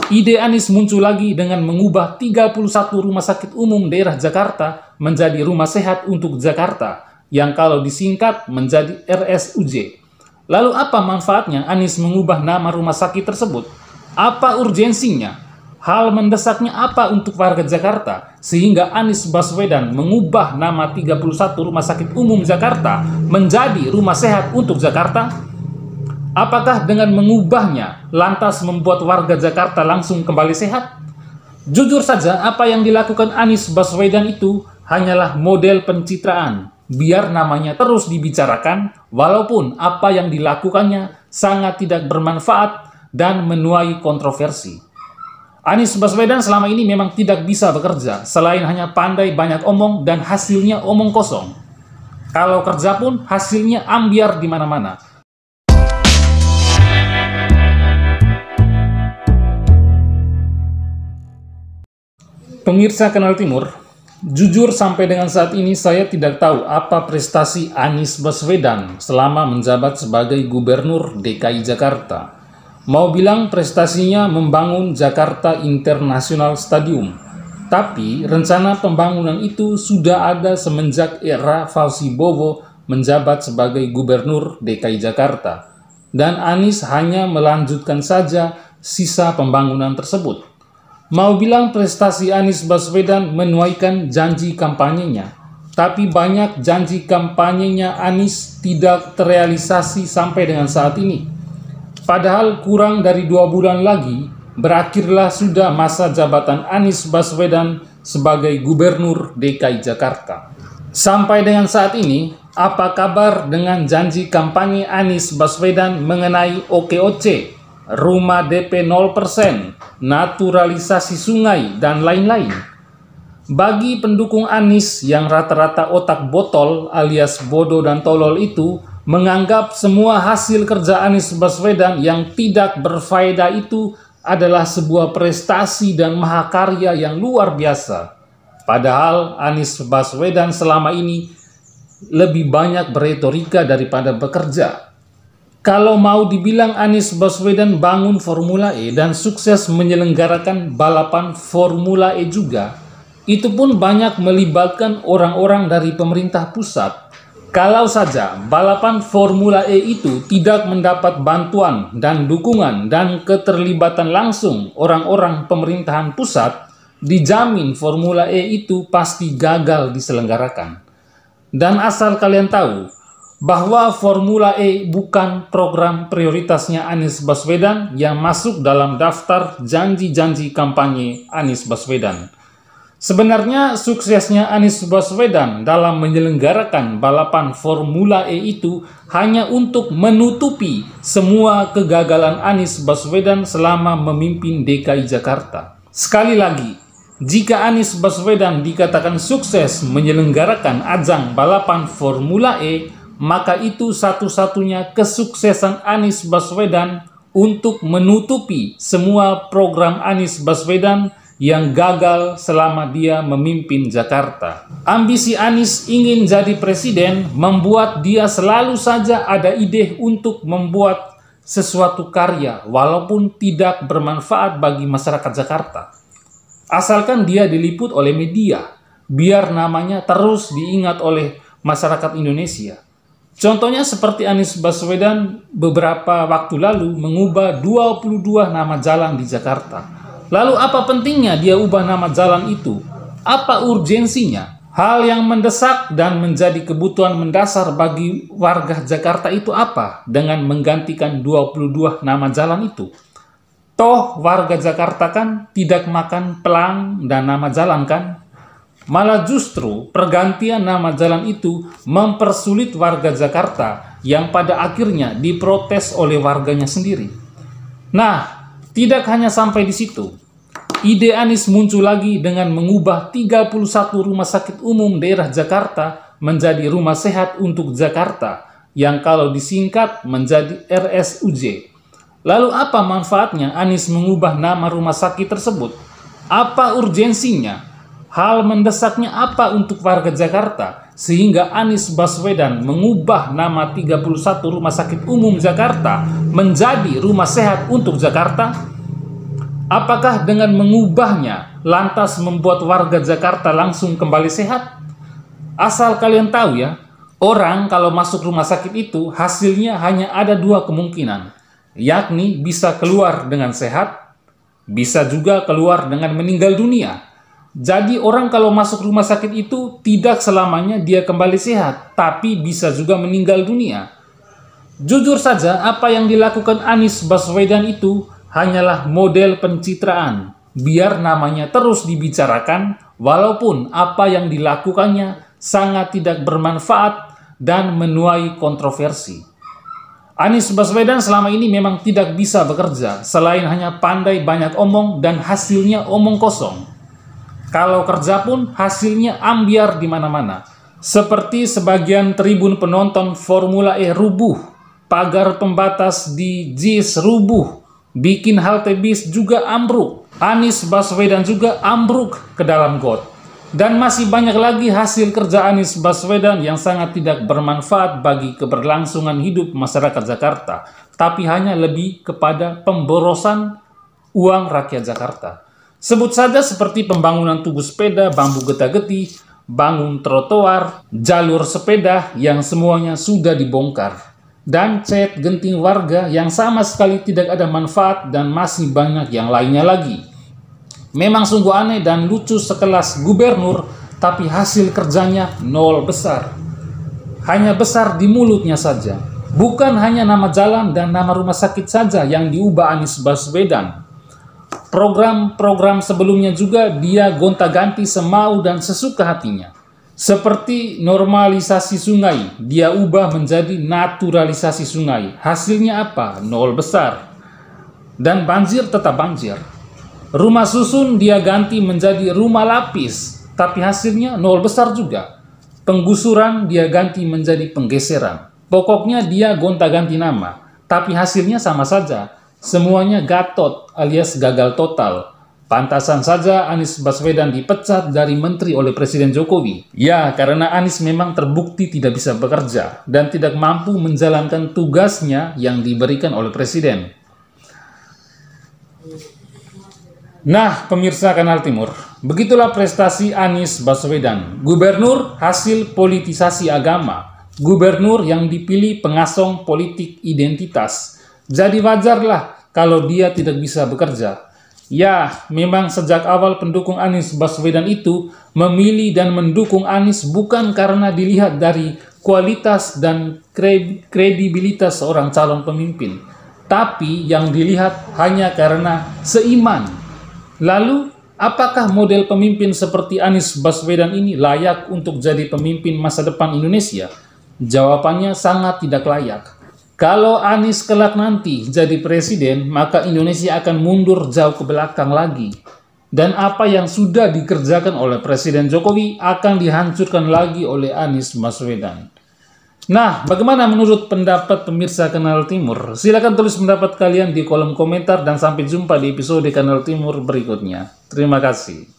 Ide Anies muncul lagi dengan mengubah 31 rumah sakit umum daerah Jakarta menjadi Rumah Sehat untuk Jakarta, yang kalau disingkat menjadi RSUJ. Lalu apa manfaatnya Anies mengubah nama rumah sakit tersebut? Apa urgensinya? Hal mendesaknya apa untuk warga Jakarta sehingga Anies Baswedan mengubah nama 31 rumah sakit umum Jakarta menjadi Rumah Sehat untuk Jakarta? Apakah dengan mengubahnya lantas membuat warga Jakarta langsung kembali sehat? Jujur saja, apa yang dilakukan Anies Baswedan itu hanyalah model pencitraan, biar namanya terus dibicarakan, walaupun apa yang dilakukannya sangat tidak bermanfaat dan menuai kontroversi. Anies Baswedan selama ini memang tidak bisa bekerja, selain hanya pandai banyak omong dan hasilnya omong kosong. Kalau kerja pun hasilnya ambiar di mana-mana. Pemirsa Kanal Timur, jujur sampai dengan saat ini saya tidak tahu apa prestasi Anies Baswedan selama menjabat sebagai Gubernur DKI Jakarta. Mau bilang prestasinya membangun Jakarta International Stadium, tapi rencana pembangunan itu sudah ada semenjak era Fauzi Bowo menjabat sebagai Gubernur DKI Jakarta, dan Anies hanya melanjutkan saja sisa pembangunan tersebut. Mau bilang prestasi Anies Baswedan menuaikan janji kampanyenya, tapi banyak janji kampanyenya Anies tidak terrealisasi sampai dengan saat ini. Padahal kurang dari 2 bulan lagi, berakhirlah sudah masa jabatan Anies Baswedan sebagai Gubernur DKI Jakarta. Sampai dengan saat ini, apa kabar dengan janji kampanye Anies Baswedan mengenai OKOC, rumah DP 0%, naturalisasi sungai, dan lain-lain? Bagi pendukung Anies yang rata-rata otak botol alias bodoh dan tolol itu menganggap semua hasil kerja Anies Baswedan yang tidak berfaedah itu adalah sebuah prestasi dan mahakarya yang luar biasa. Padahal Anies Baswedan selama ini lebih banyak beretorika daripada bekerja. Kalau mau dibilang Anies Baswedan bangun Formula E dan sukses menyelenggarakan balapan Formula E juga, itu pun banyak melibatkan orang-orang dari pemerintah pusat. Kalau saja balapan Formula E itu tidak mendapat bantuan dan dukungan dan keterlibatan langsung orang-orang pemerintahan pusat, dijamin Formula E itu pasti gagal diselenggarakan. Dan asal kalian tahu, bahwa Formula E bukan program prioritasnya Anies Baswedan yang masuk dalam daftar janji-janji kampanye Anies Baswedan. Sebenarnya suksesnya Anies Baswedan dalam menyelenggarakan balapan Formula E itu hanya untuk menutupi semua kegagalan Anies Baswedan selama memimpin DKI Jakarta. Sekali lagi, jika Anies Baswedan dikatakan sukses menyelenggarakan ajang balapan Formula E, maka itu satu-satunya kesuksesan Anies Baswedan untuk menutupi semua program Anies Baswedan yang gagal selama dia memimpin Jakarta. Ambisi Anies ingin jadi presiden membuat dia selalu saja ada ide untuk membuat sesuatu karya walaupun tidak bermanfaat bagi masyarakat Jakarta. Asalkan dia diliput oleh media, biar namanya terus diingat oleh masyarakat Indonesia. Contohnya seperti Anies Baswedan beberapa waktu lalu mengubah 22 nama jalan di Jakarta. Lalu apa pentingnya dia ubah nama jalan itu? Apa urgensinya? Hal yang mendesak dan menjadi kebutuhan mendasar bagi warga Jakarta itu apa dengan menggantikan 22 nama jalan itu? Toh warga Jakarta kan tidak makan pelang dan nama jalan kan? Malah justru pergantian nama jalan itu mempersulit warga Jakarta yang pada akhirnya diprotes oleh warganya sendiri. Nah, tidak hanya sampai di situ. Ide Anies muncul lagi dengan mengubah 31 rumah sakit umum daerah Jakarta menjadi Rumah Sehat untuk Jakarta, yang kalau disingkat menjadi RSUJ. Lalu apa manfaatnya Anies mengubah nama rumah sakit tersebut? Apa urgensinya? Hal mendesaknya apa untuk warga Jakarta sehingga Anies Baswedan mengubah nama 31 rumah sakit umum Jakarta menjadi Rumah Sehat untuk Jakarta? Apakah dengan mengubahnya lantas membuat warga Jakarta langsung kembali sehat? Asal kalian tahu ya, orang kalau masuk rumah sakit itu hasilnya hanya ada dua kemungkinan, yakni bisa keluar dengan sehat, bisa juga keluar dengan meninggal dunia. Jadi orang kalau masuk rumah sakit itu tidak selamanya dia kembali sehat, tapi bisa juga meninggal dunia. Jujur saja, apa yang dilakukan Anies Baswedan itu hanyalah model pencitraan, biar namanya terus dibicarakan, walaupun apa yang dilakukannya sangat tidak bermanfaat dan menuai kontroversi. Anies Baswedan selama ini memang tidak bisa bekerja, selain hanya pandai banyak omong dan hasilnya omong kosong. Kalau kerja pun hasilnya ambiar di mana-mana. Seperti sebagian tribun penonton Formula E rubuh, pagar pembatas di JIS rubuh, bikin halte bis juga ambruk, Anies Baswedan juga ambruk ke dalam got. Dan masih banyak lagi hasil kerja Anies Baswedan yang sangat tidak bermanfaat bagi keberlangsungan hidup masyarakat Jakarta, tapi hanya lebih kepada pemborosan uang rakyat Jakarta. Sebut saja seperti pembangunan tugu sepeda, bambu getah-getih, bangun trotoar, jalur sepeda yang semuanya sudah dibongkar, dan cat genting warga yang sama sekali tidak ada manfaat, dan masih banyak yang lainnya lagi. Memang sungguh aneh dan lucu sekelas gubernur, tapi hasil kerjanya nol besar. Hanya besar di mulutnya saja. Bukan hanya nama jalan dan nama rumah sakit saja yang diubah Anies Baswedan. Program-program sebelumnya juga dia gonta-ganti semau dan sesuka hatinya. Seperti normalisasi sungai, dia ubah menjadi naturalisasi sungai. Hasilnya apa? Nol besar. Dan banjir tetap banjir. Rumah susun dia ganti menjadi rumah lapis, tapi hasilnya nol besar juga. Penggusuran dia ganti menjadi penggeseran. Pokoknya dia gonta-ganti nama, tapi hasilnya sama saja. Semuanya gatot alias gagal total. Pantasan saja Anies Baswedan dipecat dari menteri oleh Presiden Jokowi. Ya, karena Anies memang terbukti tidak bisa bekerja dan tidak mampu menjalankan tugasnya yang diberikan oleh Presiden. Nah, pemirsa Kanal Timur, begitulah prestasi Anies Baswedan. Gubernur hasil politisasi agama. Gubernur yang dipilih pengasong politik identitas. Jadi wajarlah kalau dia tidak bisa bekerja. Ya, memang sejak awal pendukung Anies Baswedan itu memilih dan mendukung Anies bukan karena dilihat dari kualitas dan kredibilitas seorang calon pemimpin, tapi yang dilihat hanya karena seiman. Lalu, apakah model pemimpin seperti Anies Baswedan ini layak untuk jadi pemimpin masa depan Indonesia? Jawabannya sangat tidak layak. Kalau Anies kelak nanti jadi presiden, maka Indonesia akan mundur jauh ke belakang lagi. Dan apa yang sudah dikerjakan oleh Presiden Jokowi akan dihancurkan lagi oleh Anies Baswedan. Nah, bagaimana menurut pendapat pemirsa Kanal Timur? Silakan tulis pendapat kalian di kolom komentar dan sampai jumpa di episode Kanal Timur berikutnya. Terima kasih.